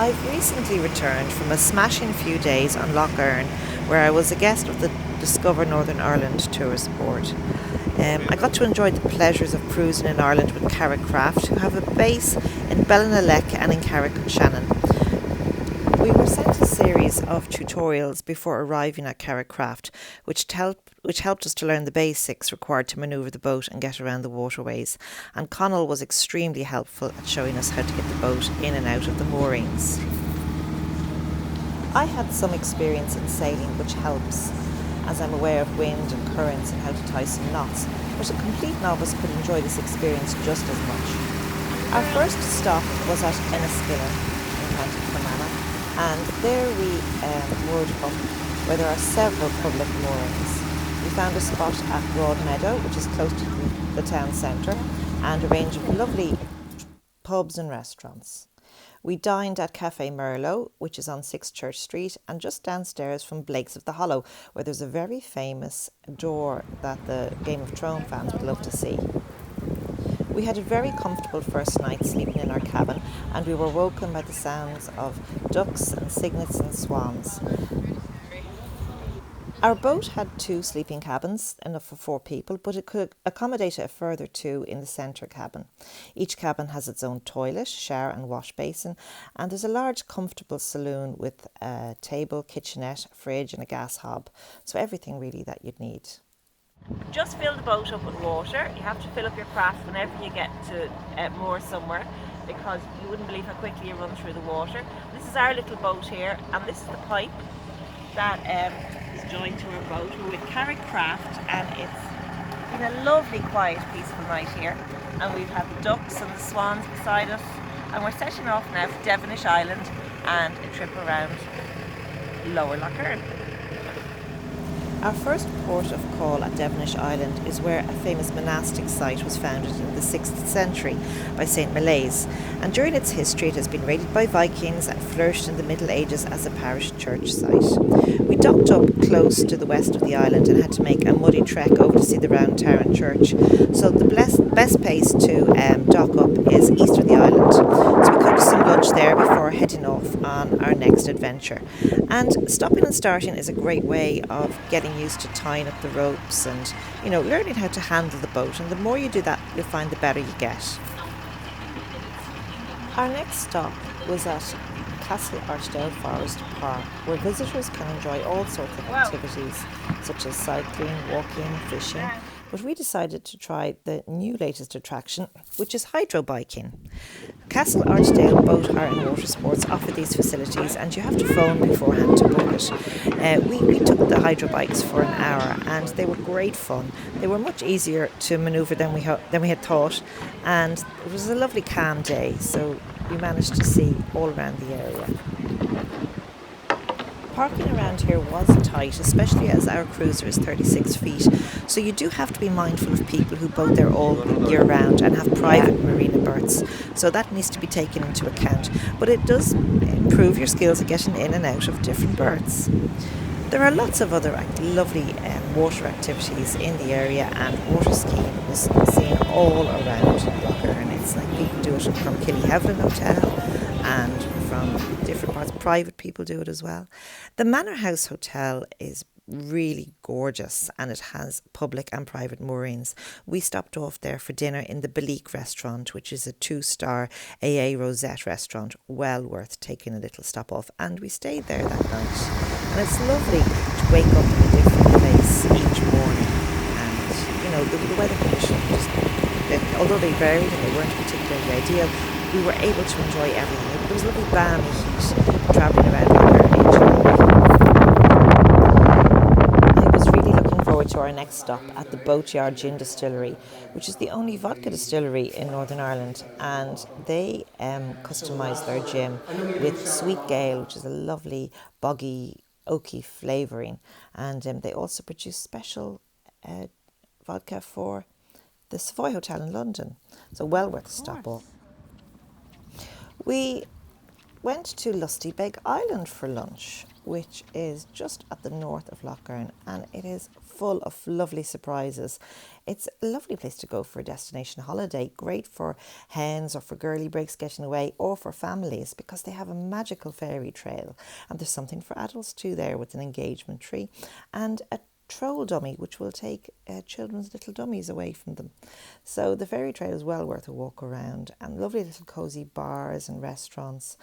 I've recently returned from a smashing few days on Lough Erne, where I was a guest of the Discover Northern Ireland tourist board. I got to enjoy the pleasures of cruising in Ireland with Carrickcraft, who have a base in Ballinalec and in Carrick-Shannon. We were sent a series of tutorials before arriving at Carrickcraft, which helped us to learn the basics required to manoeuvre the boat and get around the waterways. And Connell was extremely helpful at showing us how to get the boat in and out of the moorings. I had some experience in sailing, which helps, as I'm aware of wind and currents and how to tie some knots, but a complete novice could enjoy this experience just as much. Our first stop was at Enniskillen in County Manor, and there we moored up where there are several public moorings. We found a spot at Meadow, which is close to the town centre, and a range of lovely pubs and restaurants. We dined at Cafe Merlot, which is on 6 Church Street, and just downstairs from Blake's of the Hollow, where there's a very famous door that the Game of Thrones fans would love to see. We had a very comfortable first night sleeping in our cabin, and we were woken by the sounds of ducks and cygnets and swans. Our boat had 2 sleeping cabins, enough for 4 people, but it could accommodate a further 2 in the centre cabin. Each cabin has its own toilet, shower and wash basin, and there's a large comfortable saloon with a table, kitchenette, fridge and a gas hob, so everything really that you'd need. Just fill the boat up with water. You have to fill up your craft whenever you get to moor somewhere, because you wouldn't believe how quickly you run through the water. This is our little boat here, and this is the pipe that is joined to our boat. We're with Carrickcraft, and it's been a lovely, quiet, peaceful night here. And we've had the ducks and the swans beside us, and we're setting off now for Devenish Island and a trip around Lower Lough Erne. Our first port of call at Devenish Island is where a famous monastic site was founded in the 6th century by St. Molaise, and during its history it has been raided by Vikings and flourished in the Middle Ages as a parish church site. We docked up close to the west of the island and had to make a muddy trek over to see the Round Tower Church, so the best place to dock up is east of the island. So we cooked some lunch there before heading off on our next adventure. And stopping and starting is a great way of getting used to tying up the ropes and, learning how to handle the boat. And the more you do that, you'll find the better you get. Our next stop was at Castle Archdale Forest Park, where visitors can enjoy all sorts of activities, such as cycling, walking, fishing. But we decided to try the new latest attraction, which is hydro biking. Castle Archdale Boat, Art and Water Sports offer these facilities, and you have to phone beforehand to book it. We took the hydro bikes for an hour, and they were great fun. They were much easier to manoeuvre than we had thought, and it was a lovely calm day, so we managed to see all around the area. Parking around here was tight, especially as our cruiser is 36 feet, so you do have to be mindful of people who boat there all year round and have private marina berths, so that needs to be taken into account, but it does improve your skills at getting in and out of different berths. There are lots of other lovely water activities in the area, and water skiing was seen all around Lough Erne. It's like people do it from Killyhevlin Hotel and from different parts. Private people do it as well. The Manor House Hotel is really gorgeous, and it has public and private moorings. We stopped off there for dinner in the Belique restaurant, which is a 2-star AA Rosette restaurant, well worth taking a little stop off, and we stayed there that night. And it's lovely to wake up in a different place each morning, and the weather conditions, although they varied and they weren't particularly ideal, we were able to enjoy everything. There was a lovely balmy heat travelling around Lough Erne in July. I was really looking forward to our next stop at the Boatyard Gin distillery, which is the only vodka distillery in Northern Ireland, and they customise their gin with sweet gale, which is a lovely boggy oaky flavouring, and they also produce special vodka for the Savoy Hotel in London, so well worth a stop off. We went to Lustybeg Island for lunch, which is just at the north of Lough Erne, and it is full of lovely surprises. It's a lovely place to go for a destination holiday, great for hens or for girly breaks getting away, or for families, because they have a magical fairy trail, and there's something for adults too there with an engagement tree and a troll dummy which will take children's little dummies away from them. So the fairy trail is well worth a walk around, and lovely little cosy bars and restaurants,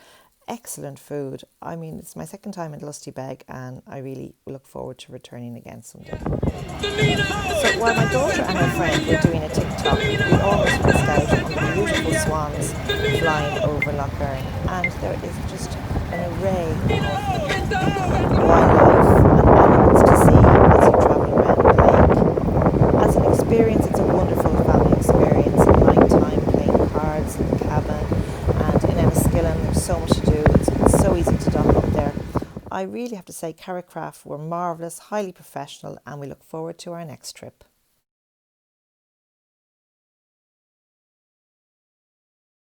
excellent food. I mean, it's my second time in Lustybeg and I really look forward to returning again someday. So while my daughter and her friend were doing a TikTok, we almost missed out on the beautiful swans flying over Lough Erne, and there is just an array of wildlife and animals to see as you're travelling around the lake. As an experience, it's a wonderful family experience at night time, playing cards in the cabin, and in Enniskillen there's so much to do. It's so easy to dock up there. I really have to say Carrickcraft were marvellous, highly professional, and we look forward to our next trip.